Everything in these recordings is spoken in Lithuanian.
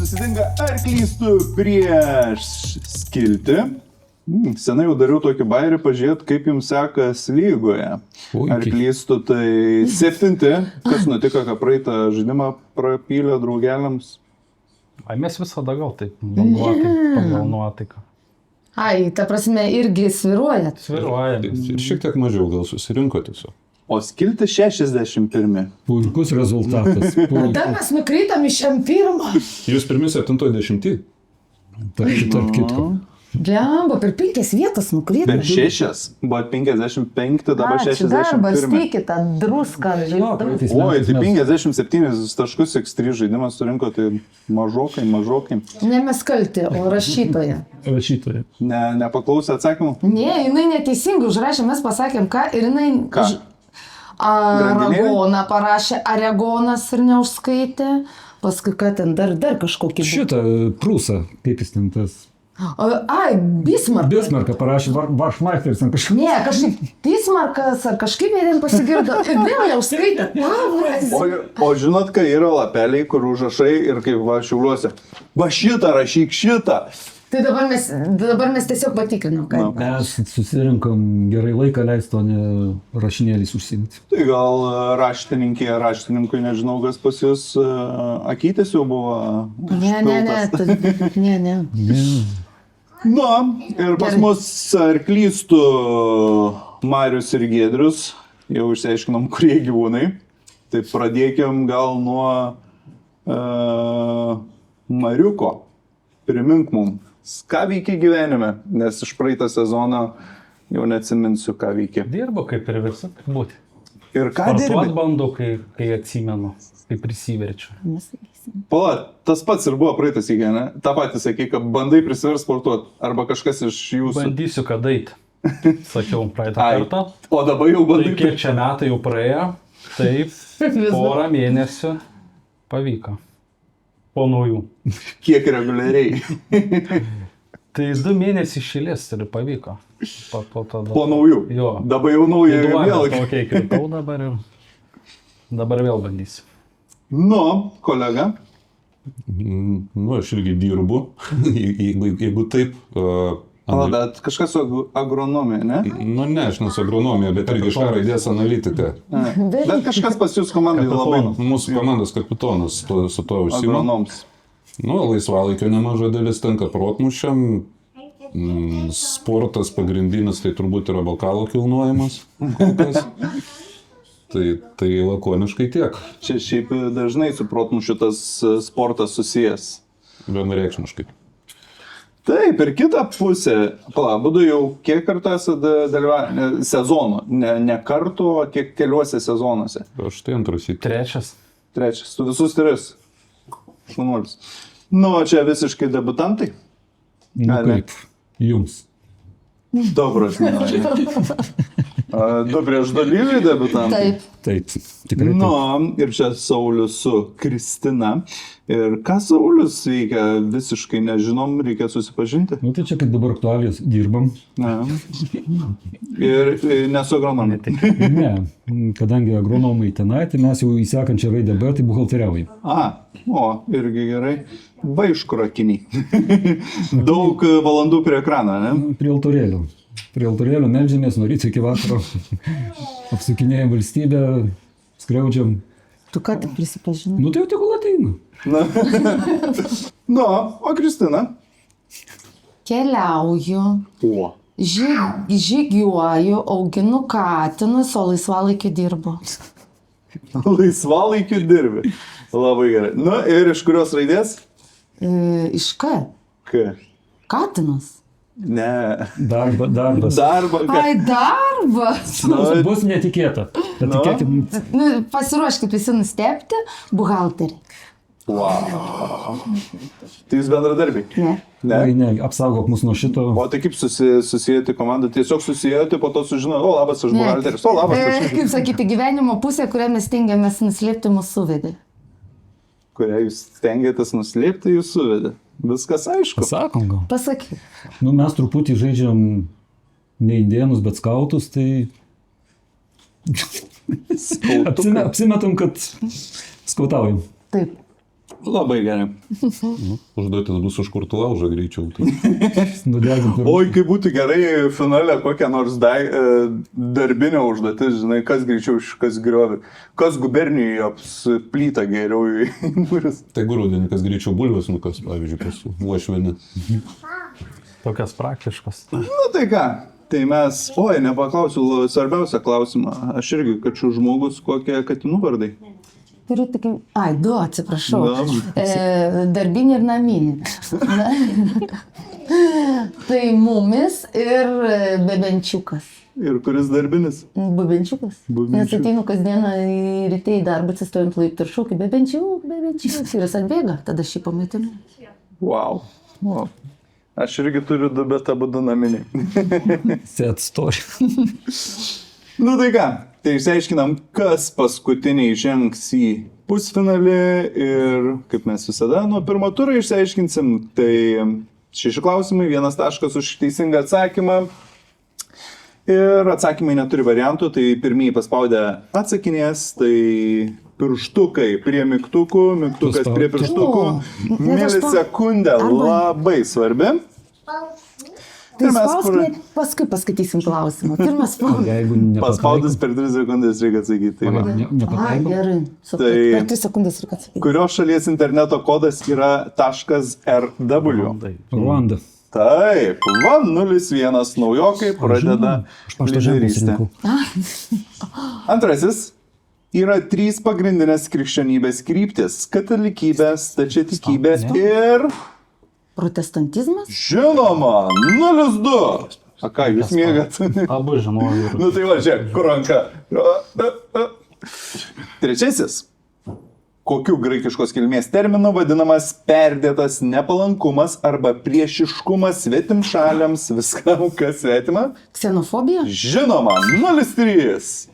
susitinka ar klystu prieš skiltį. Senai jau dariau tokį bairį, pažiūrėt, kaip jums sekas lygoje. Ar klystu, tai 7. Kas nutiko, kad praeitą žaidimą prapylė draugeliams? Mes visada gal taip pagal nuotaiką. Ta prasme, irgi sviruojat. Sviruojam. Ir šiek tiek mažiau gal susirinko tiesiog. O skilti 61. Puikus rezultatas. Tada mes nukrytam iš M1. Jūs pirmi 70? Tarp kitko. Blemba, per 5 vietas nukrytam. Per 6. Buvo 55, dabar 61. Darbas, tykite, druską. Oi, tai 57 taškus X3 žaidimas surinko, tai mažokai. Ne mes kalti, o rašytoja. Rašytoja. Nepaklausė atsakymų? Ne, jinai neteisingai užrašė, mes pasakėm ką ir jinai... Ką? Aragoną parašė, Aragonas ir neužskaitė. Paskui ką ten dar kažkokį... Šitą prūsą, kaip jis ten tas... Bismarck. Bismarką parašė, Varšmaisteris ten kažkaip. Ne, kažkaip Bismarckas ar kažkaip jie ten pasigirdo. Ir vėl neužskaitė. O žinot, kai yra lapeliai, kur užrašai ir kaip va šiauliuose. Va šitą rašyk, šitą. Tai dabar mes tiesiog patikrinom, kad... Mes susirinkom gerai laiką leisti, o ne rašinėlis užsiimti. Tai gal raštininkui, nežinau, kas pas jūs akytis jau buvo užpiltas. Ne. Na, ir pas mus, ar klystu, Marius ir Giedrius, jau išsiaiškinom, kurie gyvūnai. Tai pradėkim gal nuo Mariuko. Primink mum, ką veiki gyvenime, nes iš praeitą sezoną jau neatsiminsiu, ką veiki. Dirbu kaip ir visi būti. Ir ką dirbi? Sportuot bandau, kai atsimenu, kai prisiverčiu. Pala, tas pats ir buvo praeitas įgė, ne? Ta patį sakai, kad bandai prisiversti sportuoti, arba kažkas iš jūsų. Bandysiu, kad eit. Sakiau praeitą kartą. O dabar jau bandai. Tai kiek čia metai jau praėjo, taip, porą mėnesių pavyko. Po naujų. Kiek reguliariai? Tai 2 mėnesiai šilės ir pavyko. Po naujų? Jo. Dabar jau naują vėl. Tokiai kritau dabar vėl bandysiu. Nu, kolega? Nu, aš irgi dirbu, jeigu taip... Bet kažkas su agronomija, ne? Nu ne, aš nesu agronomija, bet irgi iš raidės analitika. Bet kažkas pas jūs komandai labai... Mūsų komandos kapitonas su to užsima. Agronoms. Nu, laisvalaikio nemaža dalis tenka protmūšiam. Sportas pagrindinis tai turbūt yra bokalo kilnojimas. Tai lakoniškai tiek. Čia šiaip dažnai su protmūšiu tas sportas susijęs. Vienareikšmiškai. Taip, ir kitą pusę, būdu jau kiek kartų esate dalyvavę sezono, ne kartų, o kiek keliuose sezonuose. Aš tai antras į Trečias. Tu visus 3. Šunuolis. Nu, čia visiškai debutantai? Nu kaip, jums. Dobras, ne. 2 prieš dalyviai debutantai? Taip. Tikrai taip. Nu, ir čia Saulius su Kristina. Ir ką Saulius veikia, visiškai nežinom, reikia susipažinti. Nu tai čia kaip dabar aktualijas dirbam. Ne. Ir nesu agronomai. Ne, kadangi agronomai tenai, tai mes jau į sekančią raidę B, tai buhalteriaujam. Irgi gerai. Vaiškurakiniai. Daug valandų prie ekraną, ne? Prie altorėlio meldžiamės nuo ryto iki vakaro. Apsukinėjam valstybę, skriaudžiam. Tu ką tik prisipažinai? Nu tai jau tegul ateina. Nu, o Kristina? Keliauju. O. Žygiuoju, auginu katinus, o laisvalaikiu dirbu. Laisvalaikiu dirbi. Labai gerai. Nu, ir iš kurios raidės? Iš ką? K. Katinas. Ne. Darbas. Darbas. Darbas! Bus netikėta. Pasiruoškit visi nustebti, buhalterį. Wow. Tai jūs bendradarbiai? Ne. Apsaugok mus nuo šito. O tai kaip susijęti komandą? Tiesiog susijęti, po to sužinojo, labas, aš buhalteris, labas. Kaip sakyti, gyvenimo pusė, kurią mes stengiamės nuslėpti, mus suvedė. Kurią jūs stengiatės nuslėpti, jūs suvedė. Viskas aišku. Pasakom gal. Pasakyk. Nu, mes truputį žaidžiam ne indėnus, bet skautus, tai... Apsimetam, kad skautaujam. Taip. Labai gerai. Užduotis bus užkurti laužą greičiau. Tai. Nudegint per... Oi, kaip būtų gerai finale kokią nors darbinę užduotis, žinai, kas greičiau, kas griovė, kas gubernijoje apsplyta geriau į mūris. Tai grūdinį, kas greičiau bulvės nukas, pavyzdžiui, pas uošvenį. Tokias praktiškas. Nu tai ką, tai mes, oi, nepaklausiu svarbiausią klausimą. Aš irgi, kačių žmogus, kokie katinų vardai. Turiu tik... Ai, du, atsiprašau. Na. Darbinį ir naminį. Tai mumis ir bebenčiukas. Ir kuris darbinis? Bebenčiukas. Nes ateinu kasdieną ryte į darbą, atsistojant laiptų ir šaukiu, bebenčiuk. Ir jis atbėga, tada šį pamaitinu. Wow. Aš irgi turiu du, bet abu du naminiai. Set story. Nu tai ką, tai išsiaiškinam, kas paskutiniai žengs į pusfinalį ir kaip mes visada nuo pirmo turo išsiaiškinsim, tai 6 klausimai, 1 taškas už teisingą atsakymą ir atsakymai neturi variantų, tai pirmieji paspaudę atsakinės, tai pirštukai prie mygtukų, mygtukas prie pirštukų, milisekundė labai svarbi. Tai spauskime, paskui paskaitysim klausimą. Pirmas spauskime. Jeigu Paspaudus per 3 sekundės reikia atsakyti. Tai va. Ai, nepataiko. gerai. Tai- Per 3 sekundės reikia atsakyti. Kurios šalies interneto kodas yra .rw? Ruanda. Taip, 101 naujokai pradeda Aš pašto ženklus lyderystę. rinkau. Antrasis yra 3 pagrindinės krikščionybės kryptis - katalikybė, stačiatikybė ir, Protestantizmas? žinoma, 0-2. A ką, jūs mėgat? Abu žinoju. Nu tai va, žiūrėk, kur ranka. Trečiasis. Kokiu graikiškos kilmės terminu vadinamas perdėtas nepalankumas arba priešiškumas svetimšaliams, viskam, kas svetima? Ksenofobija? Žinoma, 0-3.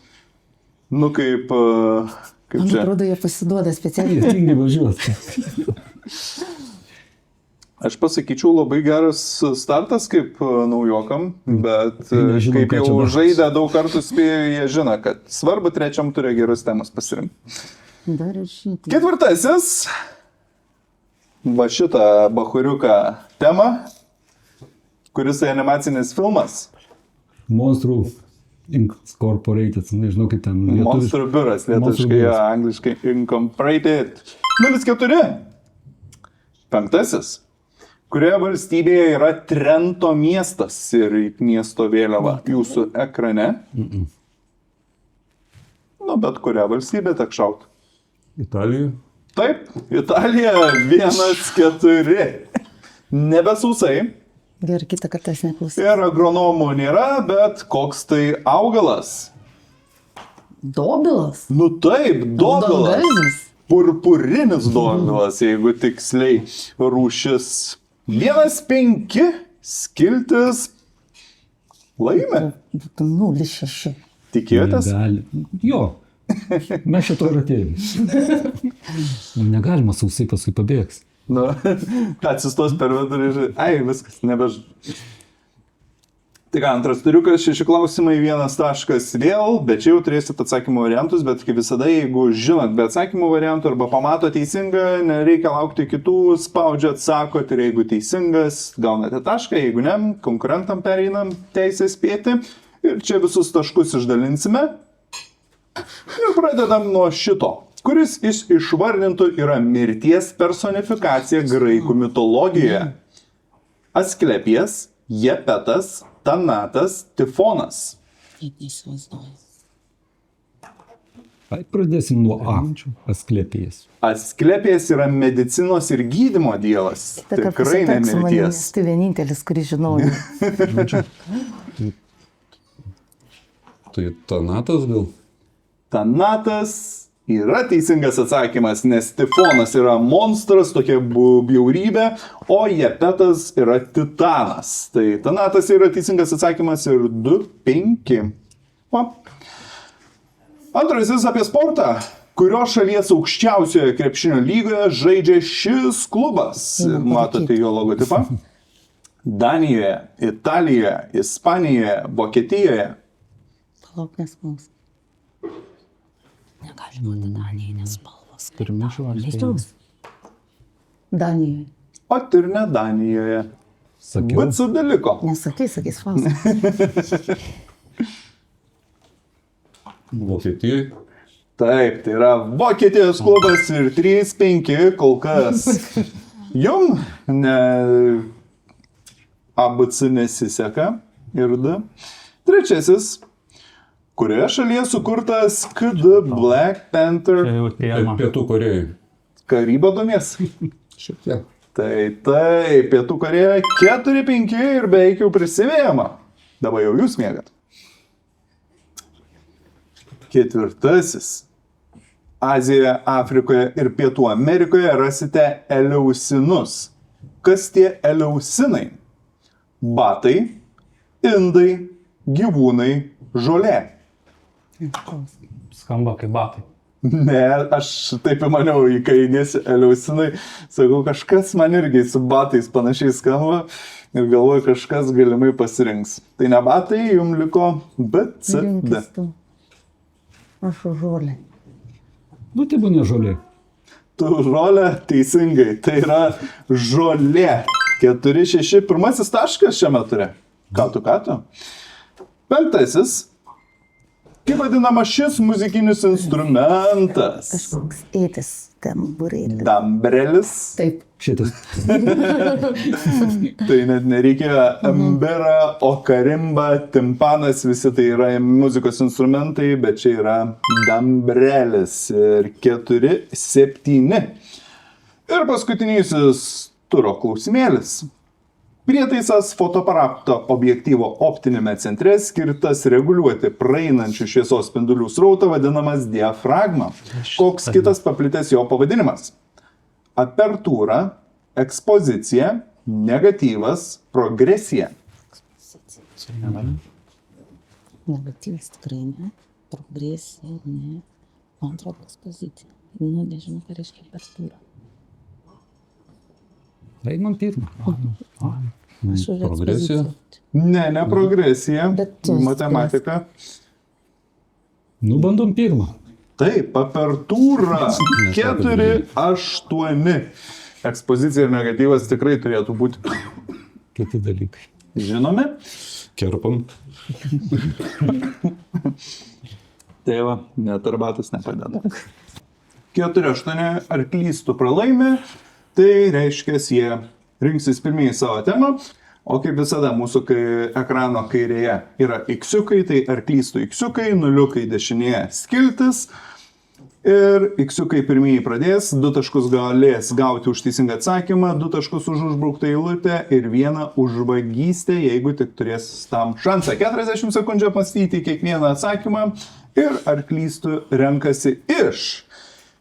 Nu kaip Man čia. atrodo, jie pasiduoda specialiai. Jie tingi važiuoti. Aš pasakyčiau, labai geras startas kaip naujokam, bet Nežinau, kaip ką čia jau daros. žaidę daug kartų spėjo, jie žino, kad svarbu trečiam turė gerus temas pasirinkti. Dar ir šitą. Ketvirtasis. Va šitą bachuriuką temą, kuris tai animacinis filmas. Monstrų Incorporated, nežinau kaip ten Monstrų biuras, Monstrų lietuviškai, biuras. angliškai Incorporated. 0-4. Penktasis. Kurioje valstybėje yra Trento miestas ir miesto vėliava jūsų ekrane? Nu, bet kurią valstybę tek šaut. Italija. Taip, Italija 1-4. Nebesausai. Gerai, kitą kartą aš neklausysiu. Ir agronomų nėra, bet koks tai augalas? Dobilas? Nu taip, dobilas. Raudongalvis? Purpurinis dobilas, jeigu tiksliai rūšis. 1-5 skiltis laimė. 0-6. Tikėjotės? Negali. Jo. Mes šito ir atėjome. Negalima sausai paskui pabėgs. Nu, atsistos per vidurį ir ai, viskas, nebež. Tai ką, antras turiukas, 6 klausimai, 1 taškas vėl, bet čia jau turėsit atsakymų variantus, bet kaip visada, jeigu žinot be atsakymų variantų arba pamato teisingą, nereikia laukti kitų, spaudžiat, sakot ir jeigu teisingas, gaunate tašką, jeigu ne, konkurentam pereinam teisę spėti ir čia visus taškus išdalinsime. Ir pradedam nuo šito, kuris iš išvardintų yra mirties personifikacija graikų mitologijoje. Asklepijas, Jepetas, Tanatas, Tifonas. Taip neįsivaizduoju. Ai, pradėsim nuo A. Asklepijas. Asklepijas yra medicinos ir gydymo dievas. Tikrai ne mirties. Tai vienintelis, kurį žinojau. Tai Tanatas gal? Tanatas yra teisingas atsakymas, nes Tifonas yra monstras, tokia bjaurybė, o Jepetas yra titanas. Tai Tanatas yra teisingas atsakymas ir 2-5. Va. Antrasis apie sportą. Kurio šalies aukščiausioje krepšinio lygoje žaidžia šis klubas? Matote jo logotipą? Danijoje, Italijoje, Ispanijoje, Vokietijoje. Palauk, nes mums. Negali būti Danijai, nes spalvos. Pirmi žodžiai. Nežinau. Danijoje. O ir ne Danijoje. Sakiau. Bet sudaliko. Nesakai, sakys Faustas. Vokietijai. Taip, tai yra Vokietijos klubas ir 3-5 kol kas. Jum ne... ABC nesiseka ir D. Trečiasis. Kurioje šalyje sukurtas KD Black Čia Panther jau tema. Pietų Korėjai. karyba domies? Šiek tiek. Tai, Pietų Korėja 4-5 ir beveik jau prisivėjama. Dabar jau jūs mėgat. Ketvirtasis. Azijoje, Afrikoje ir Pietų Amerikoje rasite eleusinus. Kas tie eleusinai? Batai, indai, gyvūnai, žolė. Skamba kaip batai. Ne, aš taip įmaniau, kai nesi eleusinai, sakau, kažkas man irgi su batais panašiai skamba ir galvoju, kažkas galimai pasirinks. Tai ne batai, jums liko B, C, D. Rinkis tu. Aš už žolę. Nu, tai buvo ne žolė. Tu žolė, teisingai, tai yra žolė. 4-6, pirmasis taškas šiame ture. Ką tu? Penktasis. Kaip vadinama šis muzikinis instrumentas? Kažkoks ėtis ten burėlis. Dambrelis. Taip. Šitas. Tai net nereikia ambera, okarimba, timpanas, visi tai yra muzikos instrumentai, bet čia yra dambrelis. Ir 4-7. Ir paskutinysis turo klausimėlis. Prietaisas fotoaparato objektyvo optinėme centre skirtas reguliuoti praeinančių šviesos spindulių srautą vadinamas diafragma. Koks kitas paplitęs jo pavadinimas? Apertūra, ekspozicija, negatyvas, progresija. Negatyvas tikrai ne. Progresija ne. Man atrodo, ekspozicija. Nu, nežinau, ką reiškia apertūra. Einam pirmą. Aš už Progresija? ekspoziciją. Ne progresija, Bet tu matematika. Nu, bandom pirmą. Taip, apertūra 4-8. Ekspozicija ir negatyvas tikrai turėtų būti Kiti dalykai. žinomi. Kerpam. Tai va, net arbatas nepadeda. 4-8 arklys tu pralaimi, tai reiškia, jie rinksis pirmieji savo temą, o kaip visada mūsų ekrano kairėje yra iksiukai, tai arklys tu iksiukai, nuliukai dešinėje skiltis ir iksiukai pirmieji pradės, 2 taškus galės gauti už teisingą atsakymą, 2 taškus už užbrauktą eilutę ir 1 už vagystę, jeigu tik turės tam šansą. 40 sekundžių apmąstyti kiekvieną atsakymą ir arklys tu renkasi iš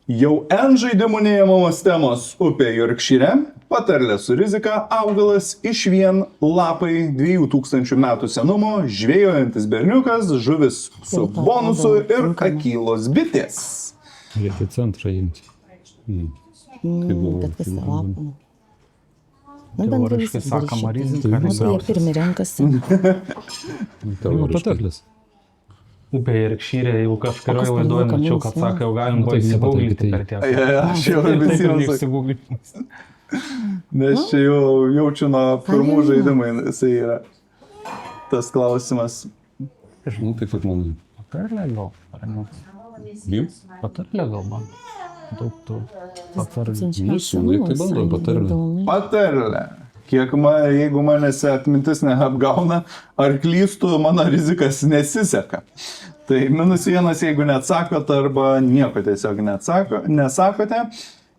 jau N žaidimų neįmamos temos upė Jorkšyre, patarlė su rizika, augalas išvien, lapai 2000 metų senumo, žvėjojantis berniukas, žuvis su bonusu ir akylos bitės. Reikia centrą imti. Bet kas lapų. Teoriškai sakoma rizika. Nu, tai jie pirmi renkasi. Nu, patarlis. Upė ir Kšyrė, jeigu kažkurioje laidoje mačiau, kad sakė, jau galim Nu, tai baigti nepatarli, guglinti tai- per tiek. Aš jau visiems sakau, nes čia jau jaučiu nuo pirmų žaidimų jisai yra tas klausimas. Nu, taip pat manai. Patarlė gal, ar ne? Bim? Patarlė gal man. Daug tų patarlių. Nu, siūlai, tai bandom patarlę. Patarlė. Jeigu manęs atmintis neapgauna, ar klystu, mano rizikas nesiseka. Tai -1, jeigu neatsakot, arba nieko tiesiog nesakote.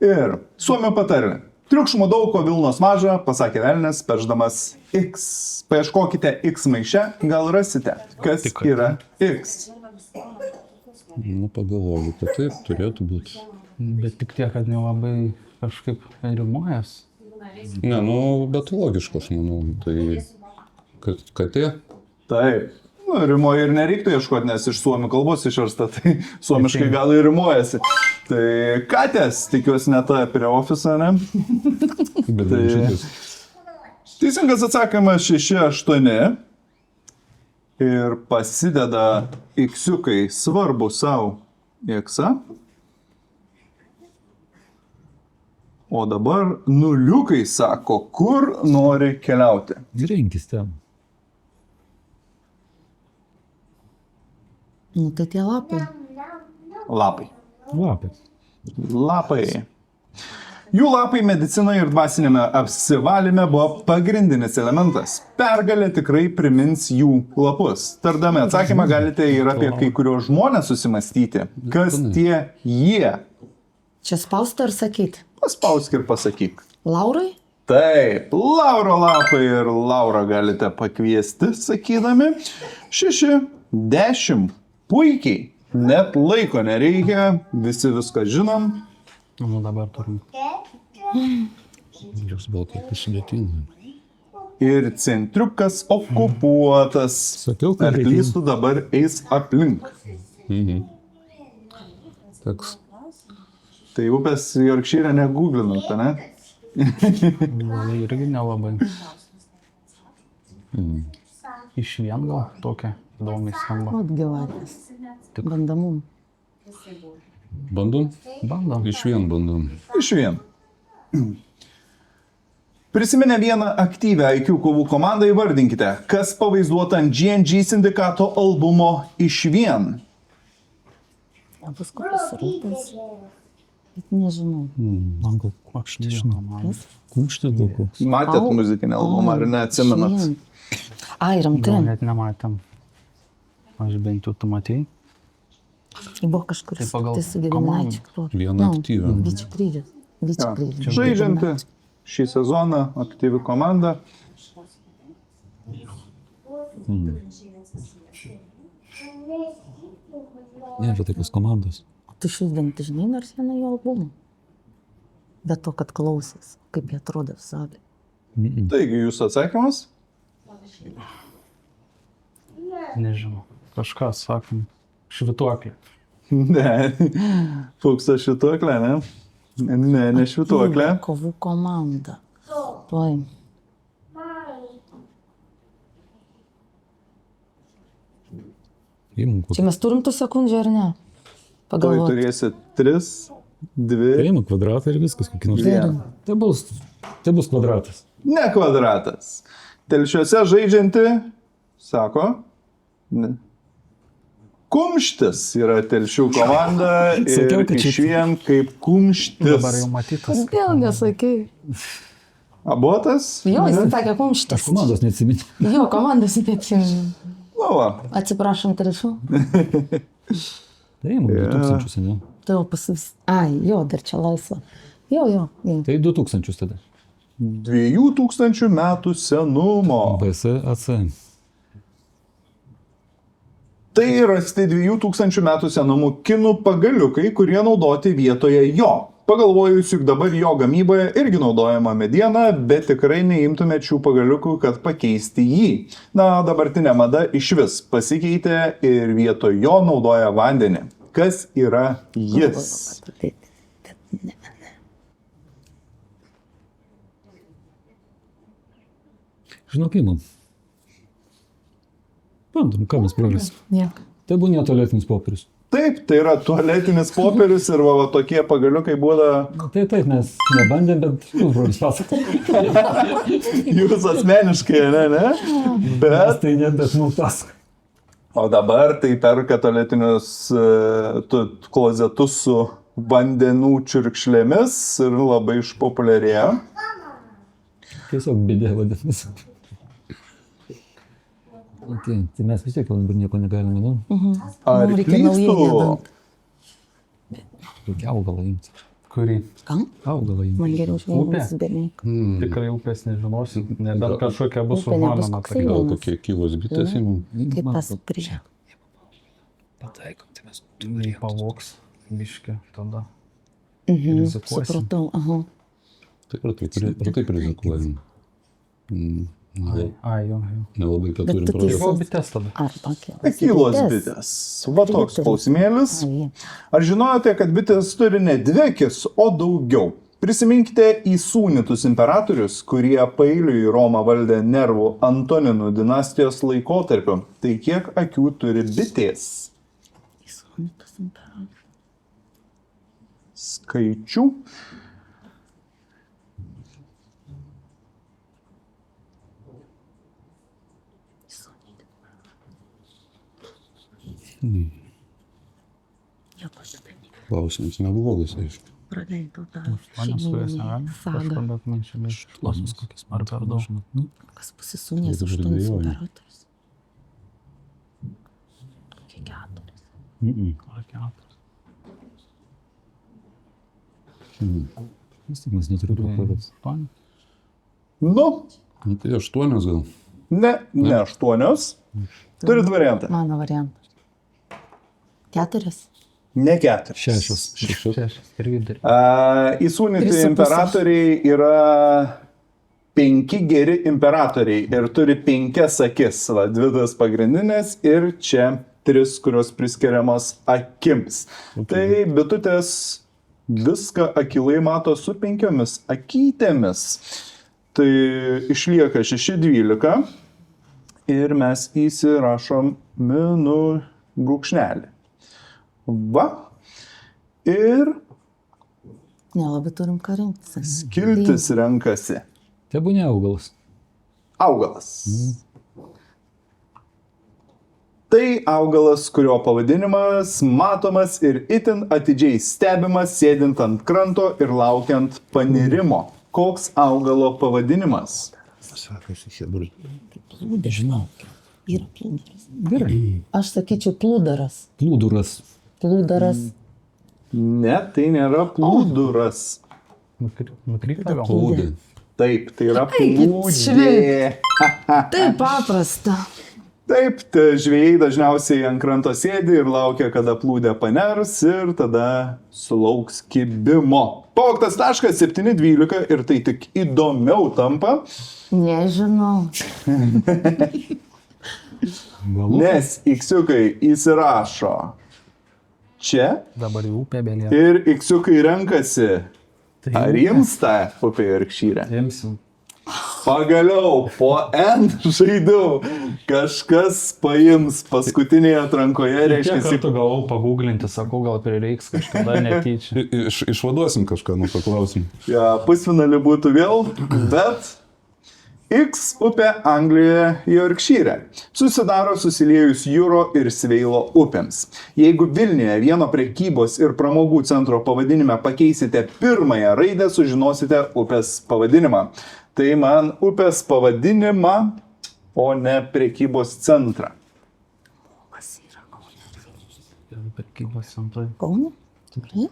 Ir suomio patarlė. Triukšmo daug, o Vilnos maža, pasakė velnias, perždamas X. Paieškokite X maiše, gal rasite, kas yra X. Nu, pagalvoju, kad taip turėtų būti. Bet tik tiek, kad nelabai kažkaip rimuojas. Ne, nu, bet logiška, aš manau. Tai katė. Taip. Nu, rimuoja ir nereiktų ieškoti, nes iš suomių kalbos išversta, tai suomiškai gal ir rimuojasi. Tai katės, tikiuosi, ne ta prie ofiso, ne? Bet Tai- žiūrės. Teisingas atsakymas 6-8. Ir pasideda iksiukai svarbu savo X. O dabar nuliukai sako, kur nori keliauti. Rinkis ten. Nu, tai tie lapai. Lapai. Lapės. Lapai. Jų lapai medicinoje ir dvasinėme apsivalyme buvo pagrindinis elementas. Pergalė tikrai primins jų lapus. Tardami atsakymą galite ir apie kai kurios žmonės susimastyti. Kas tie jie? Čia spausti ar sakyti? Paspausk ir pasakyk. Laurai? Taip, Lauro lapai ir Laurą galite pakviesti, sakydami 6, 10. Puikiai. Net laiko nereikia, visi viską žinom. Nu, dabar turim. Jūs buvo kaip sudėtinga. Ir centriukas okupuotas. Sakiau, kad Arklys dabar eis aplink. Teks. Tai upės Yorkshire negūglinat, ne? Nu, irgi nelabai. Iš vien gal tokia įdomiai skamba. Ot gyvatės. Bandamum. Bandom? Bandom. Iš vien bandom. Iš vien. Prisiminę vieną aktyvę IQ kovų komandą įvardinkite, kas pavaizduota ant G&G sindikato albumo Iš vien. Bus kokios rūpės. Bet nežinau. Man gal aš nežinau. Kumštis gal koks. Matėt muzikinį albumą ar neatsimenat? Ai, Gal rimtai. net nematėm. Aš bent jau tu matei. Buvo kažkuris. Tai pagal Tai su Gedminaičiu. Vieną aktyvią. Vyčių kryžius. Vyčių kryžius. Žaidžianti šį sezoną aktyvi komanda. Ne, čia tokios komandos. Tu šiandien žinai nors vieną jo albumą. Bet to, kad klausys, kaip jie atrodo savai. Taigi, jūsų atsakymas? Nežinau. Kažką sakom. Švituoklė. Ne. Fukso švituoklė, ne? Ne švituoklė. Kovų komanda. Tuoj. Čia mes turim tų sekundžių ar ne? Tuoj Pagalvoti. turėsi 3, 2. Einu kvadratą ir viskas, kokį nors. Vieną. Tai bus kvadratas. Ne kvadratas. Telšiuose žaidžianti, sako, ne. Kumštis yra Telšių komanda Sakiau, ir kad iš čia- vien kaip kumštis. Dabar jau matytas. Kodėl nesakei? Abotas? Jo, jis sakė Aš kumštis. komandos neatsimenu. Jo, komandos įtėpsim. Nu va. Atsiprašom, Telšių. Tai jau 2000, ne? Tai jau pasvis. Ai, jo, dar čia laisva. Jo. Tai 2000 tada. 2000 metų senumo. BSAC. Tai rasti 2000 metų senumo kinų pagaliukai, kurie naudoti vietoje jo. Pagalvojus, juk dabar jo gamyboje irgi naudojama mediena, bet tikrai neimtumėt šių pagaliukų, kad pakeisti jį. Na, dabartinė mada išvis pasikeitė ir vietoj jo naudoja vandenį. Kas yra jis? Žinok, įmam. Bandom, ką mes prarasim. Nieko. Tai buvo netualetinis popierius. Taip, tai yra tualetinis popierius ir va tokie pagaliukai būna Tai taip, mes nebandėm, bet jūs, brolis, pasakė. jūs asmeniškai, ne? Bet Tai net, bet mums pasakė. o dabar tai perka tualetinius klozetus su vandenų čiurkšlėmis ir labai išpopuliarėjo. Tiesiog bėdė vadinasi. Tai mes vis tiek jau dabar nieko negalime, nu? Ar Mums reikia naujai klystu? nebent. Reikia augalą imti. Kurį? Kam? Augalą imti. Man geriau žvėrimas beveik. Tikrai upės nežinosi, nebent kažkokia bus Upė nebus užuomina. koksai. Gal kokie kilos bitės imam? Kaip tas prie. Pataikom, tai mes Tai pavoks biškį tada. Mhm, Rizikuosim. supratau, aha. Tai ir taip rizikuojam. Ai, jo. Nelabai ką turim tu progos. Ko bites tada? Ar tokia? Tekilos bitės. Va toks klausimėlis. Ar žinojote, kad bitės turi ne 2 akis, o daugiau? Prisiminkite įsūnytus imperatorius, kurie paeiliui Romą valdė nervų Antoninų dinastijos laikotarpiu. Tai kiek akių turi bitės? Skaičių. Klausimas neblogas, aišku. Praleidau tą Manęs su jas negali. sagą. Kažkur, bet man čia mes klausimus kokias. Ar per daug? Kas pasisūnės Dabar 8 dvejoju. imperatorius. Kokie 4. Ar keturis? Vis tik mes neturime pravės. Aštuoni. Nu, Nu, tai 8 gal. ne 8. Turit variantą. Mano variantas. 4. Ne 4. 6. Šešis ir vidurį. Įsūnyti 3,5. imperatoriai yra 5 geri imperatoriai ir turi 5 akis. Va, 2 tas pagrindinės ir čia 3, kurios priskiriamos akims. Tai bitutės viską akilai mato su 5 akytėmis. Tai išlieka 6-12 ir mes įsirašom minų brūkšnelį. Va. Ir Nelabai turim ką rinktis. skiltis renkasi. Tebūnė augalas. Augalas. Tai augalas, kurio pavadinimas matomas ir itin atidžiai stebimas sėdint ant kranto ir laukiant panirimo. Koks augalo pavadinimas? Sakasi, hebrai. Plūdė, žinau. Yra plūdaras. Gerai. Aš sakyčiau plūdaras. Plūduras. Plūdaras. Ne, tai nėra plūduras. Nukrypta gal? Plūdė. Taip, tai yra Eikit, plūdė. Taip paprasta. Taip, žvejai dažniausiai ant kranto sėdi ir laukia, kada plūdė paners ir tada sulauks kibimo. Pavogtas taškas 7-12 ir tai tik įdomiau tampa, Nežinau. nes iksiukai įsirašo čia Dabar į upę belė. ir iksiukai renkasi, ar jums tą upę Jorkšyrę. Imsim. Pagaliau, po N žaidimų kažkas paims paskutinėje atrankoje, Kiek reiškia, kartų galvau paguglinti, sakau, gal prireiks kažkada netyčia. Išvaduosim kažką nuo to klausimų. ja, pusfinalį būtų vėl, bet X upė Anglijoje Jorkšyre susidaro susiliejus Jūro ir Sveilo upėms. Jeigu Vilniuje vieno prekybos ir pramogų centro pavadinime pakeisite pirmąją raidę, sužinosite upės pavadinimą. Tai man upės pavadinimą, o ne prekybos centrą. Kas yra Kaune? Prekybos centrai. Kaune? Tikrai?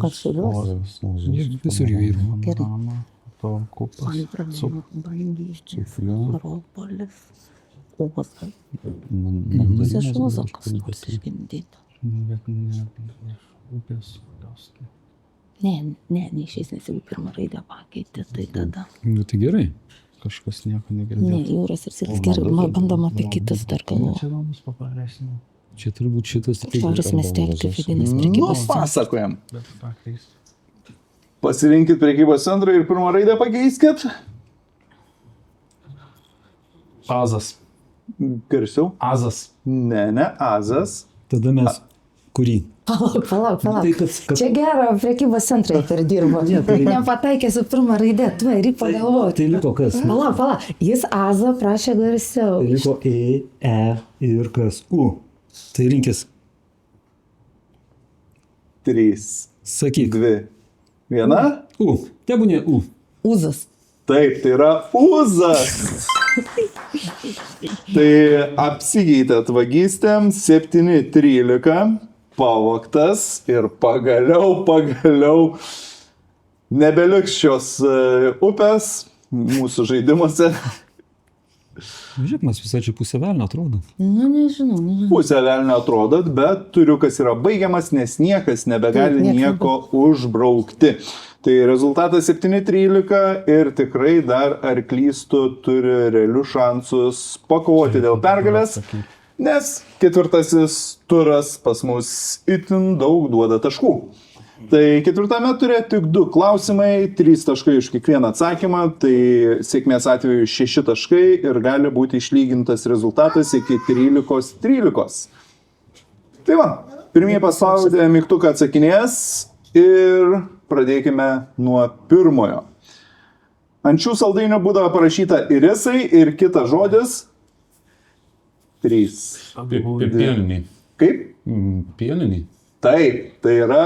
Kas Šiauliuos? Visur jų yra. Gerai. To kupas. Bangyčius. Jo. Akropolis. Ozas. Man- Pusė šozo kas nors išgimdyta. Bet ne upės. Ne, neišės, nes jeigu pirmą raidę pakeitė, tai tada. Nu tai gerai. Kažkas nieko Ne, negirdėjo. Jūros ir Silis gerai, bandom apie kitas dar galvo. Čia gal bus paparesnė. Čia turbūt šitas tik Šiaurės miestelį, kaip vadinasi, Nu, prekybos centras. pasakojam. Bet pakeis. Pasirinkit prekybos centrą ir pirmą raidę pakeiskit. Azas. Garsiau. Azas. Ne, Azas. Tada mes kurį? Palauk. Tai kas- Čia gero prekybos centrai perdirbo. Nepataikė su pirmą raidę, tu ir pagalvoti. Tai liko kas? Palauk. Jis Azą prašė garsiau. Tai liko E ir kas? U. Tai rinkis, 3, sakyk. 2, 1. U. Tebūnė U. Uzas. Taip, tai yra Uzas. Tai apsikeitėt vagystėm 7-13, pavogtas ir pagaliau nebeliks šios upės mūsų žaidimuose. Žiūrėk, mes visai čia pusę velnio atrodo. Nu, nežinau. Pusę velnio atrodot, bet turiukas yra baigiamas, nes niekas nebegali Taip, nieko užbraukti. Tai rezultatas 7-13 ir tikrai dar ar klystu turi realius šansus pakovoti dėl pergalės, nes ketvirtasis turas pas mus itin daug duoda taškų. Tai ketvirtame ture tik 2 klausimai, 3 taškai iš kiekvieną atsakymą, tai sėkmės atveju 6 taškai ir gali būti išlygintas rezultatas iki 13-13. Tai va, pirmieji paspaudę mygtuką atsakinės ir pradėkime nuo pirmojo. Ant šių saldainių būdavo parašyta irisai ir kitas žodis. 3. Pipirniai. Kaip? Pieniniai. Taip, tai yra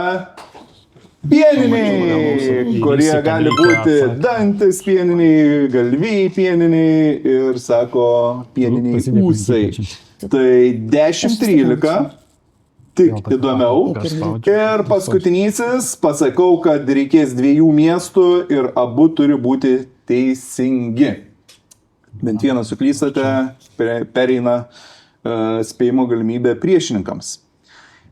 pieniniai, kurie gali būti dantis pieniniai, galvijai pieniniai ir, sako, pieniniai ūsai. Tai 10-13. Tik įdomiau. Ir paskutinysis, pasakau, kad reikės 2 miestų ir abu turi būti teisingi. Bent vieną suklystate, pereina spėjimo galimybė priešininkams.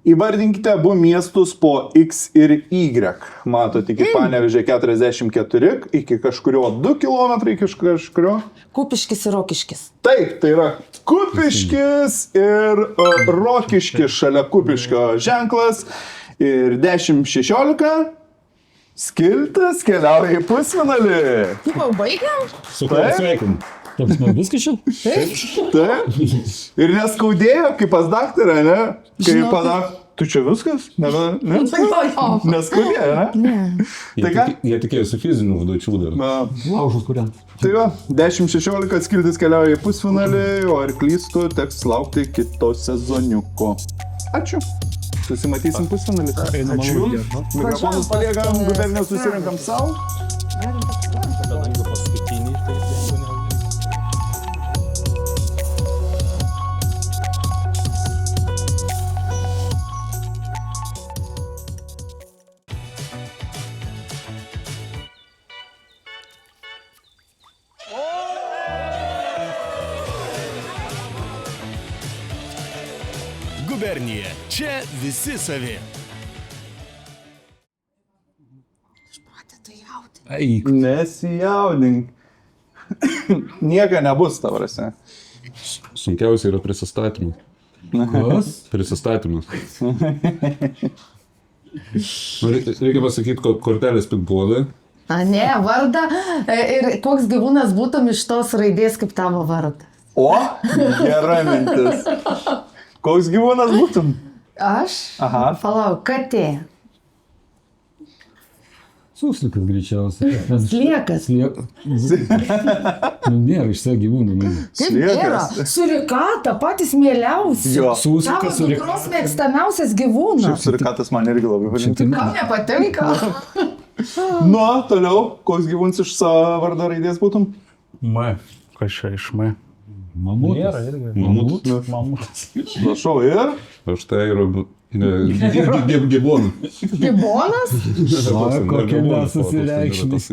Įvardinkite abu miestus po X ir Y. Matote, iki Panevėžio 44, iki kažkurio 2 km, iki kažkurio. Kupiškis ir Rokiškis. Taip, tai yra Kupiškis ir Rokiškis šalia Kupiškio ženklas. Ir 10-16 skiltas keliauja į pusfinalį. Jau baigiam? Su kuo sveikim? Viskas čia? Taip. Ir neskaudėjo, kaip pas daktarą, ne? Kaip pas daktarą. Tu čia viskas? Ne? Neskaudėjo, ne? Tai ką? Jie tikėjosi fizinių užduočių dar. Laužus kuriam. Tai va, 10-16 skiltis keliauja į pusfinalį, o ar klystu, teks laukti kito sezoniuko. Ačiū. Susimatysim pusfinalį. Ačiū. Mikrofonus paliekam, gubernijos susirinkam savo. Kadangi paskutiniai, tai jeigu ne. Gubernija. Čia visi savi. Eik. Nesijaudink. Nieka nebus, tavrasi. Sunkiausia yra prisistatymas. Kas? Prisistatymas. Reikia pasakyti, kad kortelės pinpuolai. A, ne, vardą. Ir koks gyvūnas būtum iš tos raidės kaip tavo vardas? O, gera mintis. Koks gyvūnas būtum? Aš? Aha. Palauk, katė. Suslikas greičiausiai. Sliekas. Nėra iš savo gyvūnų. Kaip nėra? Surikata, patys mieliausi. Jo. Tavo Suslikas dukros mėgstamiausias gyvūnas. Šiaip surikatas man irgi labai patinka. Kam nepatinka? Nu, toliau, koks gyvūnas iš savo vardo raidės būtum? M. Kas čia iš M? Mamutas. Nėra irgi. Mamutas. Prašau, ir? Aš tai yra gyvūnų. Gibonas? Kokia mes susireikšmės.